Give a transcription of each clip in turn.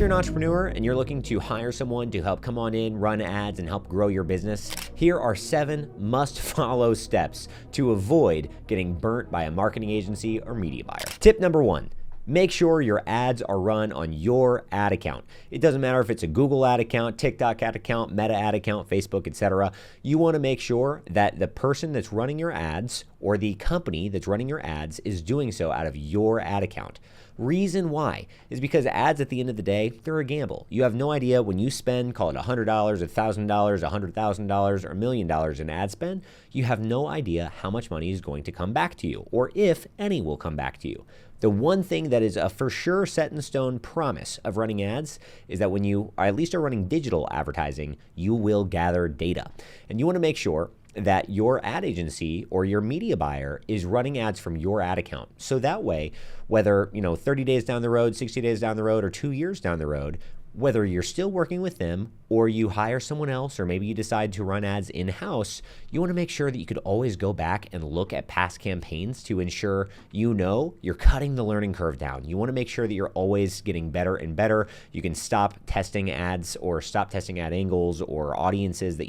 you're an entrepreneur and you're looking to hire someone to help come on in, run ads, and help grow your business, here are 7 must-follow steps to avoid getting burnt by a marketing agency or media buyer. Tip number 1. Make sure your ads are run on your ad account. It doesn't matter if it's a Google ad account, TikTok ad account, Meta ad account, Facebook, etc. You want to make sure that the person that's running your ads or the company that's running your ads is doing so out of your ad account. Reason why is because ads at the end of the day, they're a gamble. You have no idea when you spend, call it $100, $1,000, $100,000, or $1 million in ad spend, you have no idea how much money is going to come back to you, or if any will come back to you. The one thing that is a for sure set in stone promise of running ads is that when you at least are running digital advertising, you will gather data. And you want to make sure that your ad agency or your media buyer is running ads from your ad account. So that way, whether 30 days down the road, 60 days down the road, or 2 years down the road, whether you're still working with them or you hire someone else, or maybe you decide to run ads in-house, you want to make sure that you could always go back and look at past campaigns to ensure you're cutting the learning curve down. You want to make sure that you're always getting better and better. You can stop testing ads or stop testing ad angles or audiences that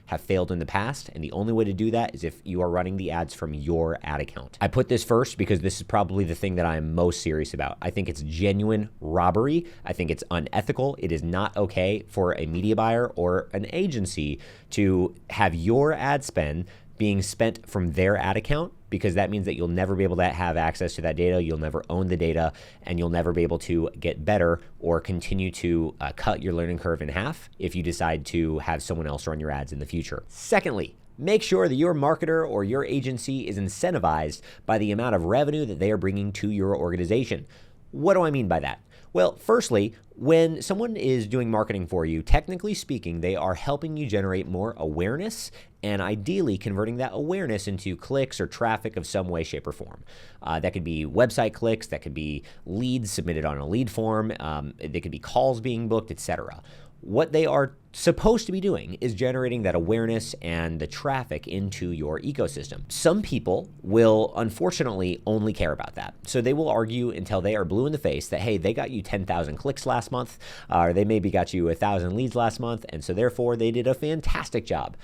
have failed in the past, and the only way to do that is if you are running the ads from your ad account. I put this first because this is probably the thing that I'm most serious about. I think it's genuine robbery. I think it's unethical. It is not okay for a media buyer or an agency to have your ad spend being spent from their ad account, because that means that you'll never be able to have access to that data, you'll never own the data, and you'll never be able to get better or continue to cut your learning curve in half if you decide to have someone else run your ads in the future. Secondly, make sure that your marketer or your agency is incentivized by the amount of revenue that they are bringing to your organization. What do I mean by that? Well, firstly, when someone is doing marketing for you, technically speaking, they are helping you generate more awareness and ideally converting that awareness into clicks or traffic of some way, shape, or form. That could be website clicks, that could be leads submitted on a lead form, they could be calls being booked, etc. What they are supposed to be doing is generating that awareness and the traffic into your ecosystem. Some people will unfortunately only care about that. So they will argue until they are blue in the face that, hey, they got you 10,000 clicks last month, or they maybe got you 1,000 leads last month, and so therefore they did a fantastic job.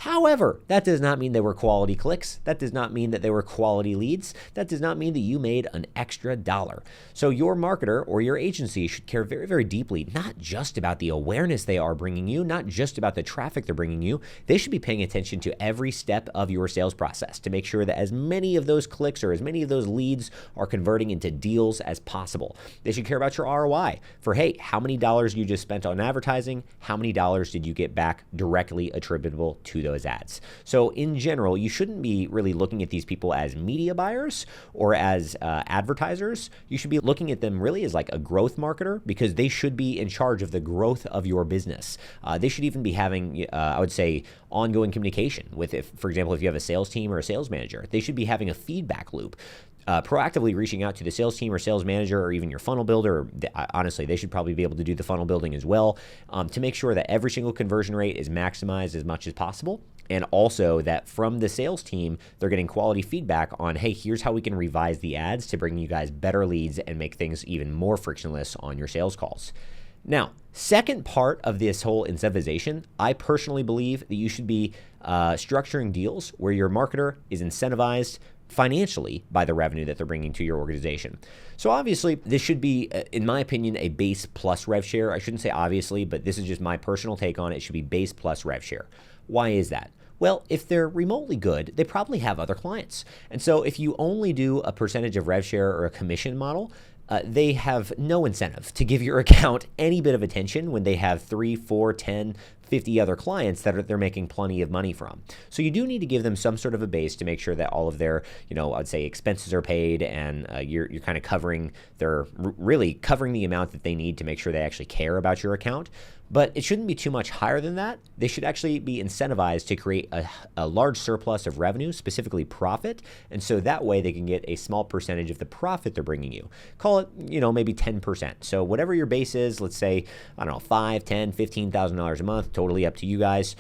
However, that does not mean they were quality clicks. That does not mean that they were quality leads. That does not mean that you made an extra dollar. So your marketer or your agency should care very, very deeply, not just about the awareness they are bringing you, not just about the traffic they're bringing you. They should be paying attention to every step of your sales process to make sure that as many of those clicks or as many of those leads are converting into deals as possible. They should care about your ROI for, hey, how many dollars you just spent on advertising? How many dollars did you get back directly attributable to those ads? So in general, you shouldn't be really looking at these people as media buyers or as advertisers. You should be looking at them really as like a growth marketer, because they should be in charge of the growth of your business. They should even be having, I would say, ongoing communication with, for example, if you have a sales team or a sales manager, they should be having a feedback loop. Proactively reaching out to the sales team or sales manager or even your funnel builder. Honestly, they should probably be able to do the funnel building as well, to make sure that every single conversion rate is maximized as much as possible. And also that from the sales team, they're getting quality feedback on, hey, here's how we can revise the ads to bring you guys better leads and make things even more frictionless on your sales calls. Now, second part of this whole incentivization, I personally believe that you should be structuring deals where your marketer is incentivized financially by the revenue that they're bringing to your organization. So obviously, this should be, in my opinion, a base plus rev share. I shouldn't say obviously, but this is just my personal take on it. It should be base plus rev share. Why is that? Well, if they're remotely good, they probably have other clients. And so if you only do a percentage of rev share or a commission model, they have no incentive to give your account any bit of attention when they have 3, 4, 10, 50 other clients that they're making plenty of money from. So you do need to give them some sort of a base to make sure that all of their, I'd say expenses are paid, and you're kind of really covering the amount that they need to make sure they actually care about your account. But it shouldn't be too much higher than that. They should actually be incentivized to create a large surplus of revenue, specifically profit. And so that way they can get a small percentage of the profit they're bringing you. Call it, maybe 10%. So whatever your base is, let's say, I don't know, $5,000, $10,000, $15,000 a month, totally up to you guys.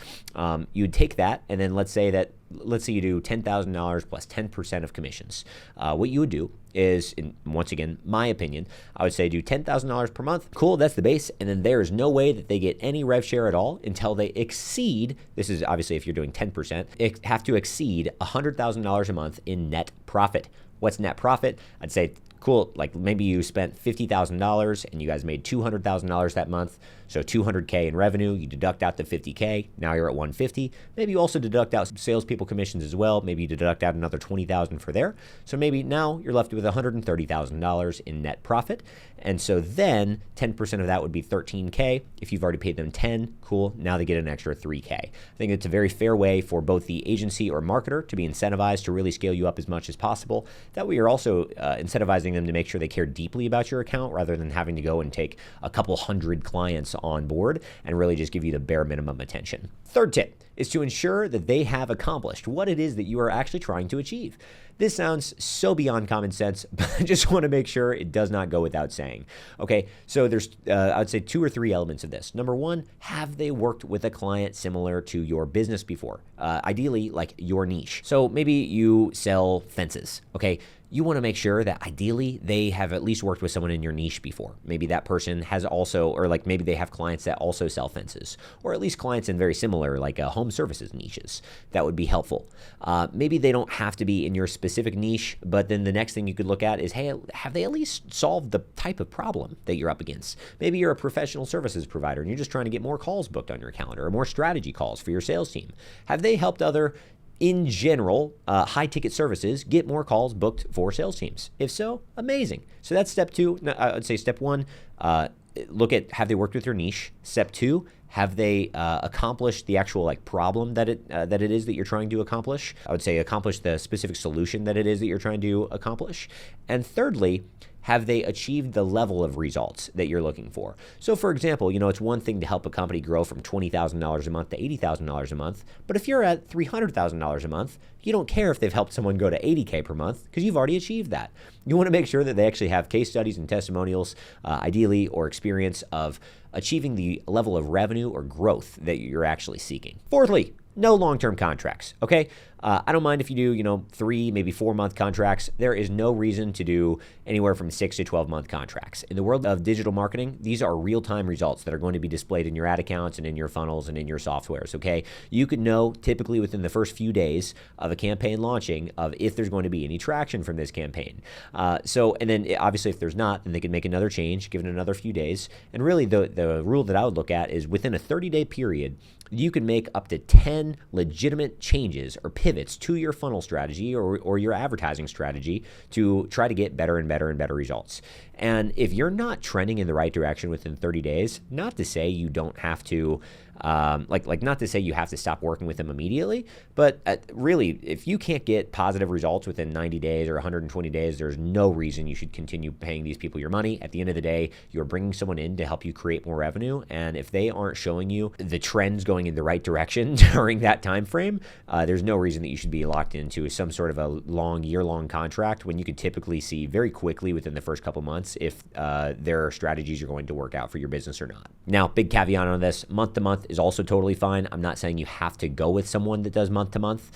You'd take that, and then let's say that let's say you do $10,000 plus 10% of commissions. What you would do is, once again, my opinion, I would say do $10,000 per month. Cool, that's the base. And then there is no way that they get any rev share at all until they exceed, this is obviously if you're doing 10%, have to exceed $100,000 a month in net profit. What's net profit? I'd say, cool, like maybe you spent $50,000 and you guys made $200,000 that month. So $200K in revenue, you deduct out the $50K, now you're at $150. Maybe you also deduct out salespeople commissions as well. Maybe you deduct out another $20,000 for there. So maybe now you're left with $130,000 in net profit. And so then 10% of that would be $13K. If you've already paid them 10, cool, now they get an extra $3K. I think it's a very fair way for both the agency or marketer to be incentivized to really scale you up as much as possible. That way you're also incentivizing them to make sure they care deeply about your account rather than having to go and take a couple hundred clients on board and really just give you the bare minimum attention. Third tip is to ensure that they have accomplished what it is that you are actually trying to achieve. This sounds so beyond common sense, but I just want to make sure it does not go without saying. Okay, so there's, I'd say 2 or 3 elements of this. Number 1, have they worked with a client similar to your business before? Ideally, like your niche. So maybe you sell fences, okay? You want to make sure that ideally they have at least worked with someone in your niche before. Maybe that person has also, or like maybe they have clients that also sell fences, or at least clients in very similar like home services niches. That would be helpful. Maybe they don't have to be in your specific niche, but then the next thing you could look at is, hey, have they at least solved the type of problem that you're up against? Maybe you're a professional services provider and you're just trying to get more calls booked on your calendar or more strategy calls for your sales team. Have they helped other in general, high-ticket services get more calls booked for sales teams? If so, amazing. So that's step 2. I would say step 1, look at have they worked with your niche. Step 2, have they accomplished the actual like problem that it is that you're trying to accomplish? I would say accomplish the specific solution that it is that you're trying to accomplish. And thirdly, have they achieved the level of results that you're looking for? So for example, it's one thing to help a company grow from $20,000 a month to $80,000 a month, but if you're at $300,000 a month, you don't care if they've helped someone go to $80K per month because you've already achieved that. You want to make sure that they actually have case studies and testimonials, ideally, or experience of achieving the level of revenue or growth that you're actually seeking. Fourthly, no long-term contracts, okay? I don't mind if you do, 3, maybe 4-month contracts. There is no reason to do anywhere from 6 to 12-month contracts. In the world of digital marketing, these are real-time results that are going to be displayed in your ad accounts and in your funnels and in your softwares, okay? You could know typically within the first few days of a campaign launching of if there's going to be any traction from this campaign. And then obviously if there's not, then they can make another change, give it another few days. And really the rule that I would look at is within a 30-day period, you can make up to 10 legitimate changes or pivots to your funnel strategy or your advertising strategy to try to get better and better and better results. And if you're not trending in the right direction within 30 days, not to say you don't have to, not to say you have to stop working with them immediately, but really, if you can't get positive results within 90 days or 120 days, there's no reason you should continue paying these people your money. At the end of the day, you're bringing someone in to help you create more revenue, and if they aren't showing you the trends going in the right direction during that time frame, there's no reason that you should be locked into some sort of a year-long contract when you could typically see very quickly within the first couple months if their strategies are going to work out for your business or not. Now, big caveat on this, month-to-month is also totally fine. I'm not saying you have to go with someone that does month-to-month.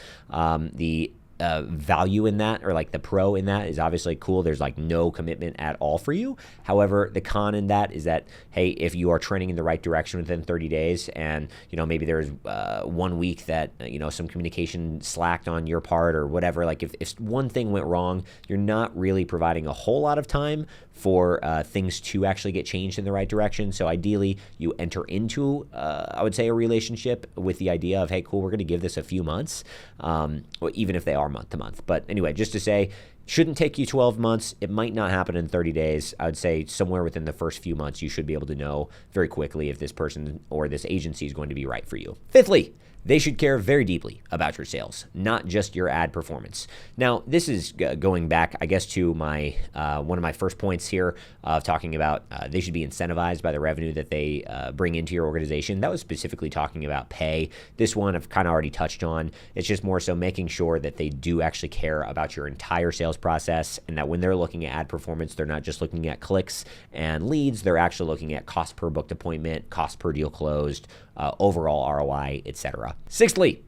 The value in that, or like the pro in that, is obviously cool. There's like no commitment at all for you. However, the con in that is that, hey, if you are trending in the right direction within 30 days and, maybe there's 1 week that, some communication slacked on your part or whatever, like if one thing went wrong, you're not really providing a whole lot of time for things to actually get changed in the right direction. So ideally, you enter into, I would say, a relationship with the idea of, hey, cool, we're going to give this a few months, even if they are month to month. But anyway, just to say, shouldn't take you 12 months. It might not happen in 30 days. I would say somewhere within the first few months, you should be able to know very quickly if this person or this agency is going to be right for you. Fifthly, they should care very deeply about your sales, not just your ad performance. Now, this is going back, I guess, to my one of my first points here of talking about they should be incentivized by the revenue that they bring into your organization. That was specifically talking about pay. This one I've kind of already touched on. It's just more so making sure that they do actually care about your entire sales process, and that when they're looking at ad performance, they're not just looking at clicks and leads. They're actually looking at cost per booked appointment, cost per deal closed, overall ROI, etc. Sixthly,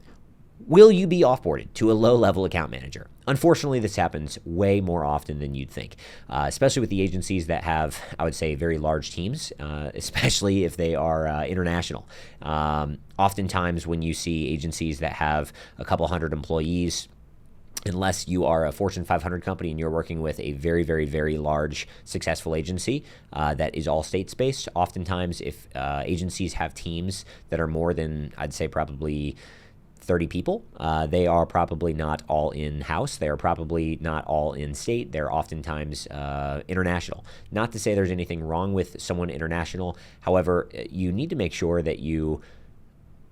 Will you be offboarded to a low-level account manager? Unfortunately, this happens way more often than you'd think, especially with the agencies that have, I would say, very large teams, especially if they are international. Oftentimes, when you see agencies that have a couple hundred employees, unless you are a Fortune 500 company and you're working with a very, very, very large successful agency that is all states-based, oftentimes if agencies have teams that are more than, I'd say, probably 30 people, they are probably not all in-house. They are probably not all in-state. They're oftentimes international. Not to say there's anything wrong with someone international. However, you need to make sure that you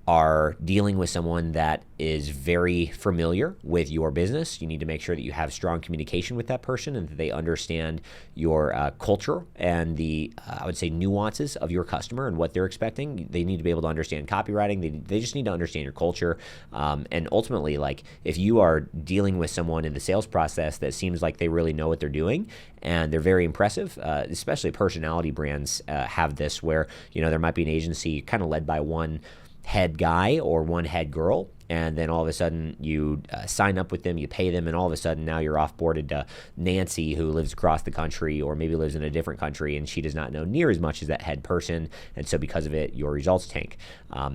are dealing with someone that is very familiar with your business. You need to make sure that you have strong communication with that person and that they understand your culture and the, I would say, nuances of your customer and what they're expecting. They need to be able to understand copywriting. They just need to understand your culture. And ultimately, like, if you are dealing with someone in the sales process that seems like they really know what they're doing and they're very impressive, especially personality brands have this where, there might be an agency kind of led by one head guy or one head girl, and then all of a sudden you sign up with them, you pay them, and all of a sudden now you're offboarded to Nancy, who lives across the country or maybe lives in a different country, and she does not know near as much as that head person, and so because of it, your results tank.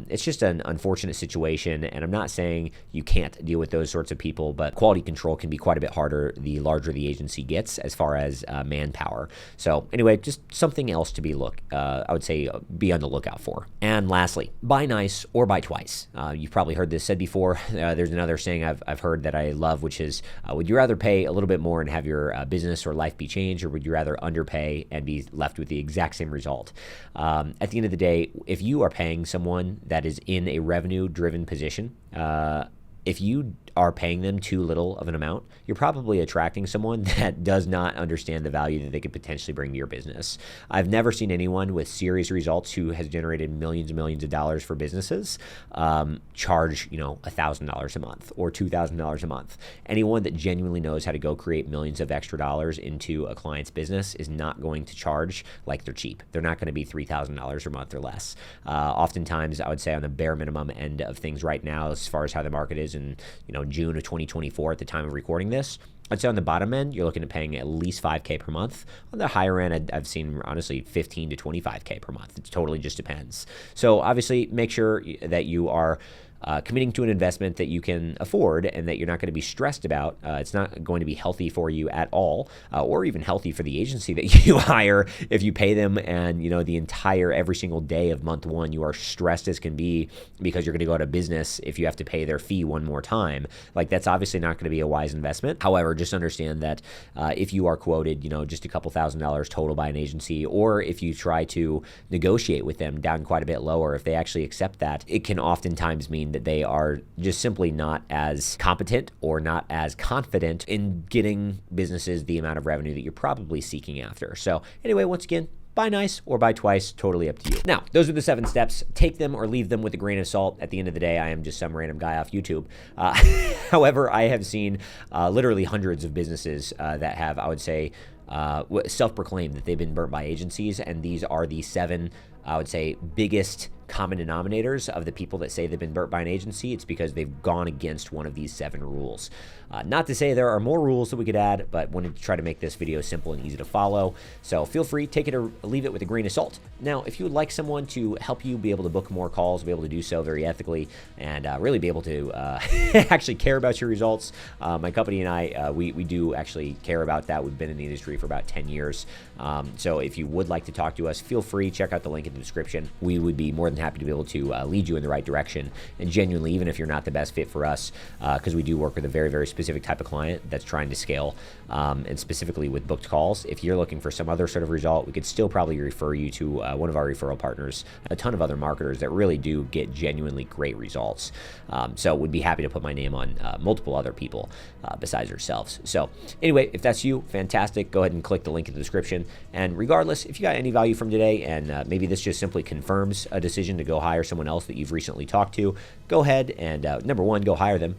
It's just an unfortunate situation, and I'm not saying you can't deal with those sorts of people, but quality control can be quite a bit harder the larger the agency gets as far as manpower. So anyway, just something else to be I would say be on the lookout for. And lastly, buy nice or buy twice. You've probably heard this said before. There's another saying I've heard that I love, which is, would you rather pay a little bit more and have your business or life be changed, or would you rather underpay and be left with the exact same result? At the end of the day, if you are paying someone that is in a revenue-driven position, if you are paying them too little of an amount, you're probably attracting someone that does not understand the value that they could potentially bring to your business. I've never seen anyone with serious results who has generated millions and millions of dollars for businesses charge, $1,000 a month or $2,000 a month. Anyone that genuinely knows how to go create millions of extra dollars into a client's business is not going to charge like they're cheap. They're not going to be $3,000 a month or less. Oftentimes, I would say on the bare minimum end of things right now, as far as how the market is in, June of 2024 at the time of recording this, I'd say on the bottom end, you're looking at paying at least $5K per month. On the higher end, I've seen, honestly, $15 to $25K per month. It totally just depends. So obviously, make sure that you are committing to an investment that you can afford and that you're not going to be stressed about. It's not going to be healthy for you at all, or even healthy for the agency that you hire if you pay them and, the entire every single day of month one, you are stressed as can be because you're going to go out of business if you have to pay their fee one more time. Like, that's obviously not going to be a wise investment. However, just understand that if you are quoted, just a couple $1,000s total by an agency, or if you try to negotiate with them down quite a bit lower, if they actually accept that, it can oftentimes mean that they are just simply not as competent or not as confident in getting businesses the amount of revenue that you're probably seeking after. So anyway, once again, buy nice or buy twice, totally up to you. Now, those are the 7 steps. Take them or leave them with a grain of salt. At the end of the day, I am just some random guy off YouTube. However, I have seen literally hundreds of businesses that have, I would say, self-proclaimed that they've been burnt by agencies, and these are the 7, I would say, biggest common denominators of the people that say they've been burnt by an agency. It's because they've gone against one of these 7 rules. Not to say there are more rules that we could add, but wanted to try to make this video simple and easy to follow. So feel free, take it or leave it with a grain of salt. Now, if you would like someone to help you be able to book more calls, be able to do so very ethically, and really be able to actually care about your results, my company and I, we do actually care about that. We've been in the industry for about 10 years. So if you would like to talk to us, feel free, check out the link in the description. We would be more than happy to be able to lead you in the right direction. And genuinely, even if you're not the best fit for us, because we do work with a very, very specific type of client that's trying to scale, and specifically with booked calls, if you're looking for some other sort of result, we could still probably refer you to one of our referral partners, a ton of other marketers that really do get genuinely great results. So we'd be happy to put my name on multiple other people besides yourselves. So anyway, if that's you, fantastic. Go ahead and click the link in the description. And regardless, if you got any value from today, and maybe this just simply confirms a decision to go hire someone else that you've recently talked to, go ahead and number 1, go hire them.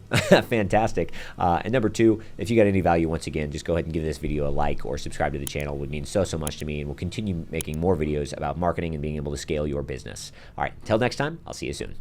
Fantastic. And number 2, if you got any value, once again, just go ahead and give this video a like or subscribe to the channel. It would mean so much to me, and we'll continue making more videos about marketing and being able to scale your business. All right, until next time, I'll see you soon.